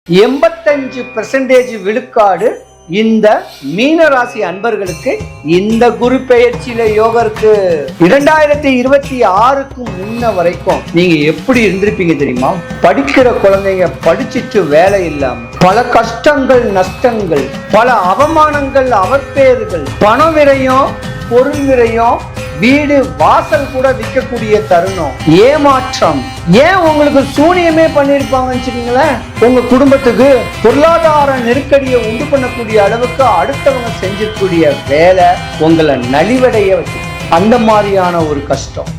85% விழுக்காடு இந்த மீனராசி அன்பர்களுக்கு இந்த குரு பெயர்ச்சியில யோகம் இருக்கு. 2026க்கு முன்ன வரைக்கும் நீங்க எப்படி இருந்திருப்பீங்க தெரியுமா? படிக்கிற குழந்தைங்க படிச்சுட்டு வேலை இல்லாம பல கஷ்டங்கள், நஷ்டங்கள், பல அவமானங்கள், அவப்பேறுகள், பண விரயம், பொருள் விரயம், வீடு வாசல் கூட விற்கக்கூடிய தருணம், ஏமாற்றம். ஏன் உங்களுக்கு சூனியமே பண்ணிருப்பாங்கன்னு வச்சுக்கீங்களேன். உங்க குடும்பத்துக்கு பொருளாதார நெருக்கடியை உண்டு பண்ணக்கூடிய அளவுக்கு அடுத்தவங்க செஞ்சக்கூடிய வேலை உங்களை நலிவடைய வச்சு அந்த மாதிரியான ஒரு கஷ்டம்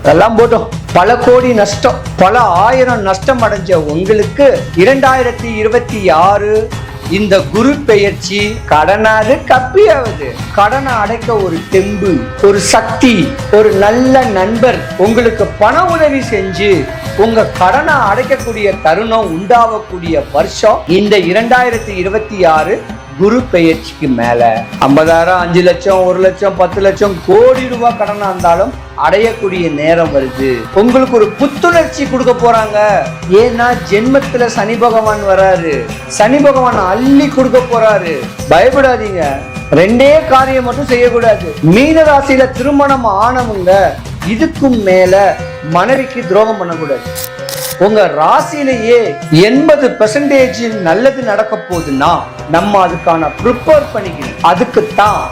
அதெல்லாம் போட்டோம். பல கோடி நஷ்டம், பல ஆயிரம் நஷ்டம் அடைஞ்ச உங்களுக்கு 2026 இந்த குரு பெயர்ச்சி கடனாது கப்பியாவது கடனை அடைக்க ஒரு தெம்பு, ஒரு சக்தி, ஒரு நல்ல நண்பர் உங்களுக்கு பண உதவி செஞ்சு உங்க கடனை அடைக்கக்கூடிய தருணம் உண்டாகக்கூடிய வருஷம் இந்த 2026 குரு பெயர்ச்சிக்கு மேல 50,000, 5 லட்சம், 1 லட்சம், 10 லட்சம், கோடி ரூபாய் கடனா இருந்தாலும் அடையக்கூடிய நேரம் வருது. உங்களுக்கு ஒரு புத்துணர்ச்சி கொடுக்க போறாங்க. ஏன்னா ஜென்மத்துல சனி பகவான் வராரு. சனி பகவான் அள்ளி கொடுக்க போறாரு. பயப்படாதீங்க. 2 காரியம் மட்டும் செய்யக்கூடாது. மீன ராசியில திருமணம் ஆனவங்க இதுக்கும் மேல மனைவிக்கு துரோகம் பண்ணக்கூடாது. உங்க ராசியிலேயே 80% நல்லது நடக்க போகுதுன்னா நம்ம அதுக்கான ப்ரிப்பேர் பண்ணிக்கணும். அதுக்குத்தான்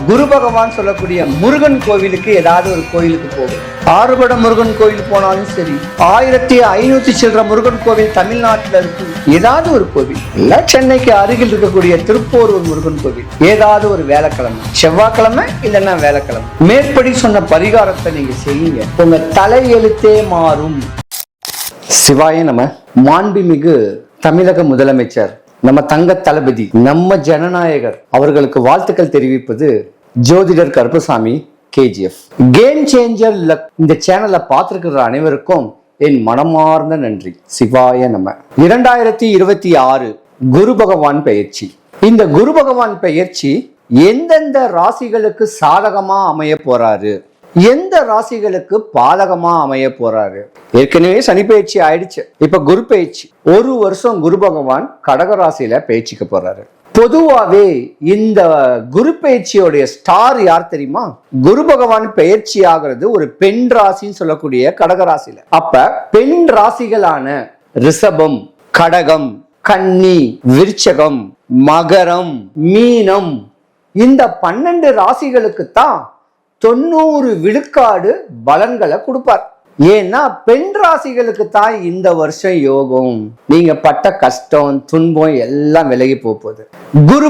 குரு பகவான் சொல்லக்கூடிய முருகன் கோவிலுக்கு ஏதாவது ஒரு கோயிலுக்கு போகும். ஆறுபட முருகன் கோயில் போனாலும் சரி, 1500 சில்லற முருகன் கோவில் தமிழ்நாட்டில் இருக்கு. ஏதாவது ஒரு கோவில் இல்ல சென்னைக்கு அருகில் இருக்கக்கூடிய திருப்போரூர் முருகன் கோவில் ஏதாவது ஒரு வேலைக்கிழமை, செவ்வாய்க்கிழமை இல்லைன்னா வேலைக்கிழமை மேற்படி சொன்ன பரிகாரத்தை நீங்க செய்யுங்க. உங்க தலையெழுத்தே மாறும். சிவாய நம. மாண்புமிகு தமிழக முதலமைச்சர் நம்ம தங்க தளபதி, நம்ம ஜனநாயகர் அவர்களுக்கு வாழ்த்துக்கள் தெரிவிப்பது ஜோதிடர் Karuppasamy KGF. Game changer luck இந்த சேனலை பார்த்திருக்கிற அனைவருக்கும் என் மனமார்ந்த நன்றி. சிவாய நம. 2026 குரு பகவான் பெயர்ச்சி. இந்த குரு பகவான் பெயர்ச்சி எந்தெந்த ராசிகளுக்கு சாதகமா அமைய போறாரு, எந்த ராசிகளுக்கு பாதகமா அமைய போறாரு. ஏற்கனவே சனி பயிற்சி ஆயிடுச்சு. இப்ப குரு பயிற்சி. ஒரு வருஷம் குரு பகவான் கடக ராசியில பயிற்சிக்க போறாரு. பொதுவாவே இந்த குரு பயிற்சியோடைய ஸ்டார் யார் தெரியுமா? குரு பகவான் பயிற்சி ஆகிறது ஒரு பெண் ராசின்னு சொல்லக்கூடிய கடக ராசியில. அப்ப பெண் ராசிகளான ரிஷபம், கடகம், கன்னி, விருச்சகம், மகரம், மீனம் இந்த 12 ராசிகளுக்கு தான் 90 விழுக்காடு பலன்களை கொடுப்பார். ஏன்னா பெண் ராசிகளுக்கு தான் இந்த வருஷம் யோகம். நீங்க பட்ட கஷ்டம், துன்பம் எல்லாம் விலகி போகுது. குரு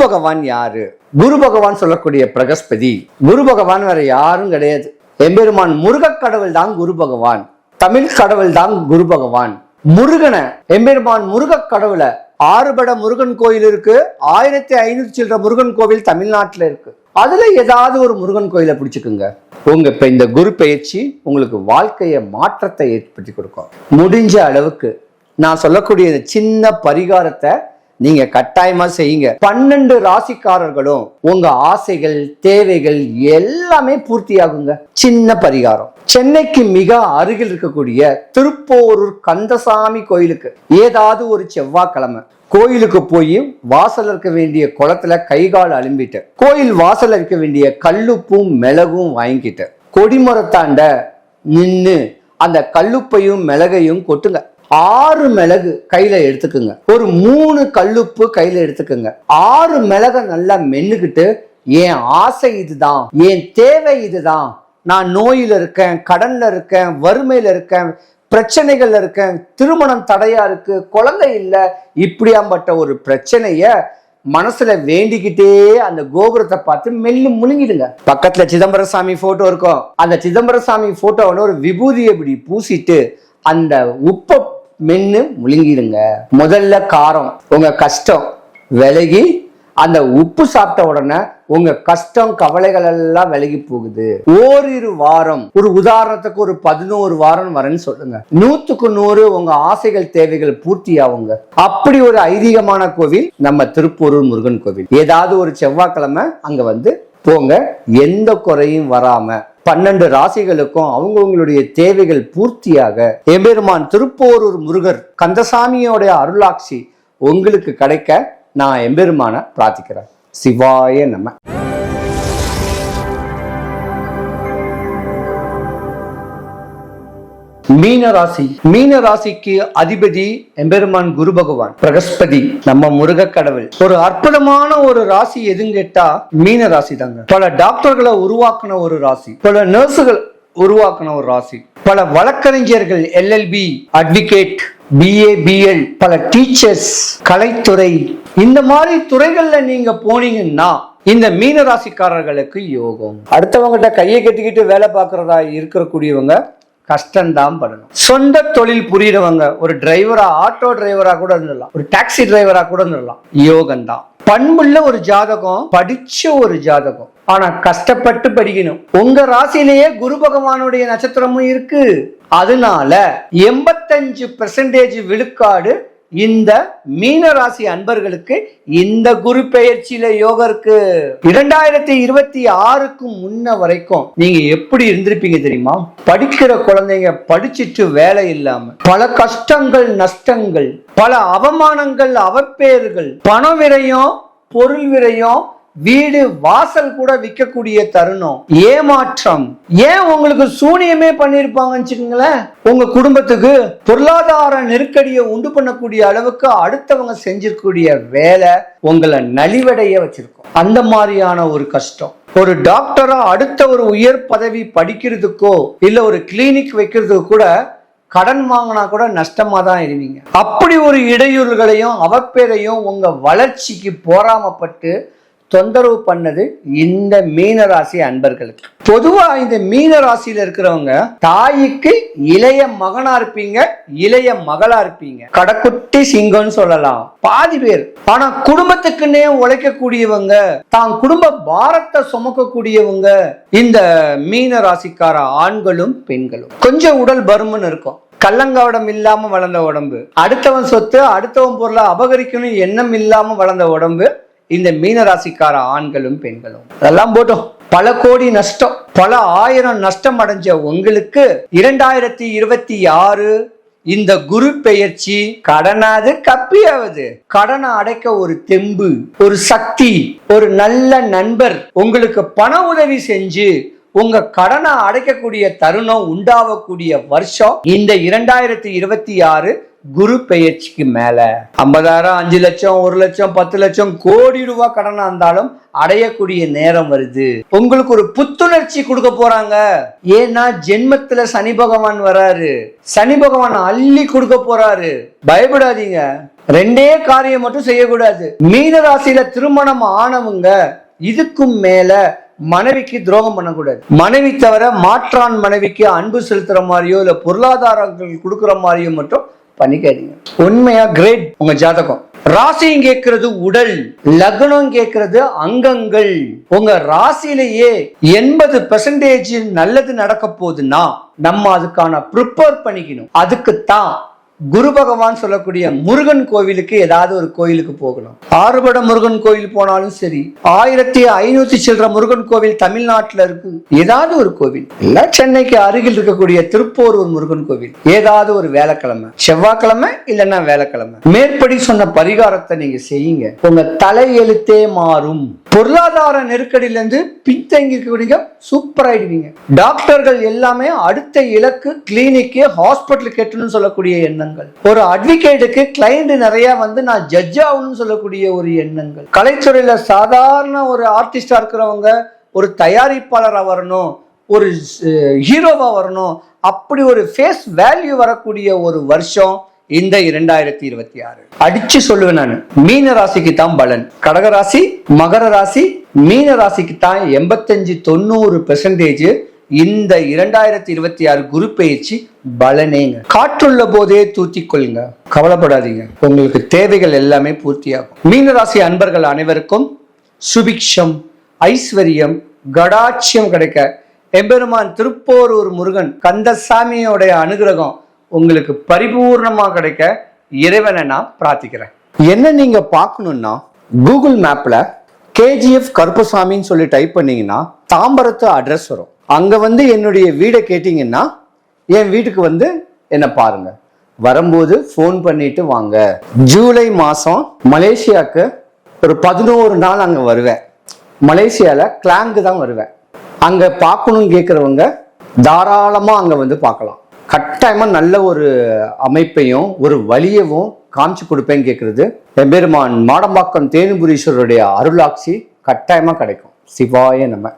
பகவான் யாரு? குரு பகவான் சொல்லக்கூடிய பிரகஸ்பதி. குரு பகவான் வேற யாரும் கிடையாது. எம்பெருமான் முருக கடவுள் தான் குரு பகவான். தமிழ் கடவுள் தான் குரு பகவான். முருகனை எம்பெருமான் முருக கடவுளை ஆறுபட முருகன் கோயில் இருக்கு. 1500 சில்லற முருகன் கோவில் தமிழ்நாட்டில் இருக்கு. அதுல ஏதாவது ஒரு முருகன் கோயிலை பிடிச்சுக்குங்க. உங்க இப்ப இந்த குரு பயிற்சி உங்களுக்கு வாழ்க்கைய மாற்றத்தை ஏற்படுத்தி கொடுக்கும். முடிஞ்ச அளவுக்கு நான் சொல்லக்கூடிய சின்ன பரிகாரத்தை நீங்க கட்டாயமா செய்யுங்க. 12 ராசிக்காரர்களும் உங்க ஆசைகள், தேவைகள் எல்லாமே பூர்த்தியாகுங்க. சின்ன பரிகாரம். சென்னைக்கு மிக அருகில் இருக்கக்கூடிய திருப்போரூர் கந்தசாமி கோயிலுக்கு ஏதாவது ஒரு செவ்வாய்க்கிழமை கோயிலுக்கு போய் வாசல் இருக்க வேண்டிய குளத்துல கைகால் அலும்பிட்டு, கோயில் வாசல் இருக்க வேண்டிய கல்லுப்பும் மிளகும் வாங்கிட்டு, கொடிமரத்தாண்ட நின்று அந்த கல்லுப்பையும் மிளகையும் கொட்டுங்க. 6 மிளகு கையில எடுத்துக்குங்க. ஒரு 3 கல்லுப்பு கையில எடுத்துக்குங்க. 6 மிளகை நல்லா மென்னுக்கிட்டு, என் ஆசை இதுதான், என் தேவை இதுதான், நான் நோயில இருக்கேன், கடன்ல இருக்கேன், வறுமையில இருக்கேன், பிரச்சனைகள்ல இருக்கேன், திருமணம் தடையா இருக்கு, குழந்தை இல்லை, இப்படியாம்பட்ட ஒரு பிரச்சனைய மனசுல வேண்டிக்கிட்டே அந்த கோபுரத்தை பார்த்து மெல்லு முழுங்கிடுங்க. பக்கத்துல சிதம்பரசாமி போட்டோ இருக்கும். அந்த சிதம்பரசாமி போட்டோன்னு ஒரு விபூதியை இப்படி பூசிட்டு அந்த உப்பை மென்னு முழுங்கிடுங்க. முதல்ல காரம், உங்க கஷ்டம் விலகி அந்த உப்பு சாப்பிட்ட உடனே உங்க கஷ்டம், கவலைகள் எல்லாம் விலகி போகுது. ஓரிரு வாரம், ஒரு உதாரணத்துக்கு ஒரு 11 வாரம் வரேன்னு சொல்லுங்க. 100க்கு 100 உங்க ஆசைகள், தேவைகள் பூர்த்தி ஆகுங்க. அப்படி ஒரு ஐதீகமான கோவில் நம்ம திருப்போரூர் முருகன் கோவில். ஏதாவது ஒரு செவ்வாய்க்கிழமை அங்க வந்து போங்க, எந்த குறையும் வராம 12 ராசிகளுக்கும் அவங்கவுங்களுடைய தேவைகள் பூர்த்தியாக எம்பெருமான் திருப்போரூர் முருகர் கந்தசாமியோட அருளாட்சி உங்களுக்கு கிடைக்க நான் எம்பெருமான பிரார்த்திக்கிறேன். சிவாய நம. மீனராசி. மீனராசிக்கு அதிபதி எம்பெருமான் குரு பகவான் பிரகஸ்பதி, நம்ம முருக கடவுள். ஒரு அற்புதமான ஒரு ராசி எதுன்னு கேட்டா மீனராசி தாங்க. பல டாக்டர்களை உருவாக்குன ஒரு ராசி, பல நர்ஸுகள் உருவாக்குன ஒரு ராசி, பல வழக்கறிஞர்கள், LLB, அட்வொகேட், BA, BL, பல டீச்சர்ஸ், கலைத்துறை, இந்த மாதிரி துறைகள்ல நீங்க போனீங்கன்னா இந்த மீனராசிக்காரர்களுக்கு யோகம். அடுத்தவங்கிட்ட கையை கட்டிக்கிட்டு வேலை பார்க்கறதா இருக்கக்கூடியவங்க கஷ்டம்தான் படணும். சொந்த தொழில் புரியறவங்க ஒரு டிரைவரா, ஆட்டோ டிரைவரா கூட இருந்துடலாம், ஒரு டாக்ஸி டிரைவரா கூட இருந்துடலாம். யோகம் தான். பண்புள்ள ஒரு ஜாதகம், படிச்ச ஒரு ஜாதகம், ஆனா கஷ்டப்பட்டு படிக்கணும். உங்க ராசியிலேயே குரு பகவானுடைய நட்சத்திரமும் இருக்கு. அதனால 85% விழுக்காடு இந்த மீனராசி அன்பர்களுக்கு இந்த குரு பெயர்ச்சியில யோகம் இருக்கு. 2026க்கு முன்ன வரைக்கும் நீங்க எப்படி இருந்திருப்பீங்க தெரியுமா? படிக்கிற குழந்தைங்க படிச்சுட்டு வேலை இல்லாம பல கஷ்டங்கள், நஷ்டங்கள், பல அவமானங்கள், அவப்பேறுகள், பண விரயம், பொருள் விரயம், வீடு வாசல் கூட விற்கக்கூடிய தருணம், ஏமாற்றம். ஏன் உங்களுக்கு சூனியமே பண்ணிருப்பாங்கன்னு வச்சுக்கோங்களேன். உங்க குடும்பத்துக்கு பொருளாதார நெருக்கடியை உண்டு பண்ணக்கூடிய அளவுக்கு அடுத்தவங்க செஞ்சிருக்கூடிய வேலை உங்களை நலிவடைய வச்சிருக்கும். அந்த மாதிரியான ஒரு கஷ்டம். ஒரு டாக்டரா அடுத்த ஒரு உயர் பதவி படிக்கிறதுக்கோ இல்ல ஒரு கிளினிக் வைக்கிறதுக்கு கூட கடன் வாங்கினா கூட நஷ்டமா தான் இருவீங்க. அப்படி ஒரு இடையூறுகளையும் அவப்பேரையும் உங்க வளர்ச்சிக்கு போராமப்பட்டு தொந்தரவு பண்ணது இந்த மீனராசி அன்பர்களுக்கு. பொதுவா இந்த மீனராசியில இருக்கிறவங்க தாய்க்கு இளைய மகனா இருப்பீங்க, இளைய மகளா இருப்பீங்க. கடைக்குட்டி சிங்கம்னு சொல்லலாம் பாதி பேர். ஆனா குடும்பத்துக்குன்னே உழைக்கக்கூடியவங்க, தான் குடும்ப பாரத்தை சுமக்கக்கூடியவங்க இந்த மீனராசிக்கார ஆண்களும் பெண்களும். கொஞ்சம் உடல் பருமன் இருக்கும், கள்ளங்கவடம் இல்லாம வளர்ந்த உடம்பு, அடுத்தவன் சொத்து அடுத்தவன் பொருளை அபகரிக்கணும் எண்ணம் இல்லாம வளர்ந்த உடம்பு இந்த மீனராசிக்கார ஆண்களும் பெண்களும். அதெல்லாம் போட்டோம். பல கோடி நஷ்டம், பல ஆயிரம் நஷ்டம் அடைஞ்ச உங்களுக்கு 2026 இந்த குரு பெயர்ச்சி கடனாது கப்பியாவது கடனை அடைக்க ஒரு தெம்பு, ஒரு சக்தி, ஒரு நல்ல நண்பர் உங்களுக்கு பண உதவி செஞ்சு உங்க கடனை அடைக்கக்கூடிய தருணம் உண்டாகக்கூடிய வருஷம் இந்த 2026 குரு பெயர்ச்சிக்கு மேல. 50,000, 5 லட்சம், 1 லட்சம், 10 லட்சம், கோடி ரூபாய் கடனா இருந்தாலும் அடையக்கூடிய நேரம் வருது. உங்களுக்கு ஒரு புத்துணர்ச்சி கொடுக்க போறாங்க. ஏன்னா ஜென்மத்துல சனி பகவான் வராரு, சனி பகவான் அள்ளி கொடுக்க போறாரு. பயப்படாதீங்க. 2 காரியம் மட்டும் செய்யக்கூடாது. மீன ராசியில திருமணம் ஆனவங்க இதுக்கும் மேல மனைவிக்கு துரோகம் பண்ணக்கூடாது. மனைவி தவிர மாற்றான் மனைவிக்கு அன்பு செலுத்துற மாதிரியோ இல்ல பொருளாதாரங்கள் கொடுக்குற மாதிரியோ மட்டும் பண்ணிக்காதீங்க. உண்மையா கிரேட் உங்க ஜாதகம். ராசியும் கேட்கிறது உடல், லக்னம் கேட்கிறது அங்கங்கள். உங்க ராசியிலேயே 80% நல்லது நடக்க போகுதுன்னா நம்ம அதுக்கான ப்ரிப்பேர் பண்ணிக்கணும். அதுக்குத்தான் குரு பகவான் சொல்லக்கூடிய முருகன் கோவிலுக்கு ஏதாவது ஒரு கோயிலுக்கு போகணும். ஆறுபட முருகன் கோவில் போனாலும் சரி, 1500 சில்லற முருகன் கோவில் தமிழ்நாட்டுல இருக்கு. ஏதாவது ஒரு கோவில் இல்ல சென்னைக்கு அருகில் இருக்கக்கூடிய திருப்போரூர் முருகன் கோவில் ஏதாவது ஒரு வேலைக்கிழமை, செவ்வாய்க்கிழமை இல்லைன்னா வேலைக்கிழமை மேற்படி சொன்ன பரிகாரத்தை நீங்க செய்யுங்க. உங்க தலையெழுத்தே மாறும். பொருளாதார நெருக்கடியிலிருந்து பின்தங்கி இருக்கக்கூடிய சூப்பர் ஆயிடுவீங்க. டாக்டர்கள் எல்லாமே அடுத்த இலக்கு கிளினிக்கு, ஹாஸ்பிட்டல் கட்டணும்னு சொல்லக்கூடிய எண்ணங்கள். ஒரு அட்வொகேட்டுக்கு கிளைண்ட் நிறைய வந்து நான் ஜட்ஜ் ஆகணும்னு சொல்லக்கூடிய ஒரு எண்ணங்கள். கலைத்துறையில சாதாரண ஒரு ஆர்டிஸ்டா இருக்கிறவங்க ஒரு தயாரிப்பாளரா வரணும், ஒரு ஹீரோவா வரணும், அப்படி ஒரு ஃபேஸ் வேல்யூ வரக்கூடிய ஒரு வருஷம் இந்த 2026. அடிச்சு சொல்லுவேன் நான், மீன ராசிக்கு தான் பலன். கடகராசி, மகர ராசி, மீன ராசிக்கு தான் 85-90% இந்த 2026 குரு பயிற்சி பலனேங்க. காற்றுள்ள போதே தூத்திக்கொள்ளுங்க, கவலைப்படாதீங்க. உங்களுக்கு தேவைகள் எல்லாமே பூர்த்தியாகும். மீனராசி அன்பர்கள் அனைவருக்கும் சுபிக்ஷம், ஐஸ்வர்யம், கடாட்சியம் கிடைக்க எம்பெருமான் திருப்போரூர் முருகன் கந்தசாமியோடைய அனுகிரகம் உங்களுக்கு பரிபூர்ணமா கிடைக்க இறைவனை நான் பிரார்த்திக்கிறேன். என்ன நீங்க பார்க்கணும்னா கூகுள் மேப்ல கேஜிஎஃப் கருப்பசாமின்னு சொல்லி டைப் பண்ணீங்கன்னா தாம்பரத்து அட்ரஸ் வரும். அங்க வந்து என்னுடைய வீடை கேட்டீங்கன்னா என் வீட்டுக்கு வந்து என்ன பாருங்க. வரும்போது ஃபோன் பண்ணிட்டு வாங்க. ஜூலை மாசம் மலேசியாவுக்கு ஒரு 11 நாள் அங்க வருவேன். மலேசியால கிளாங்கு தான் வருவேன். அங்க பார்க்கணும் கேட்கறவங்க தாராளமா அங்க வந்து பார்க்கலாம். கட்டாயமா நல்ல ஒரு அமைப்பையும் ஒரு வழியவும் காமிச்சு கொடுப்பேன்னு கேட்கறது எம்பெருமான் மாடம்பாக்கம் தேனுபுரீஸ்வரருடைய அருளாட்சி கட்டாயமா கிடைக்கும். சிவாய நம.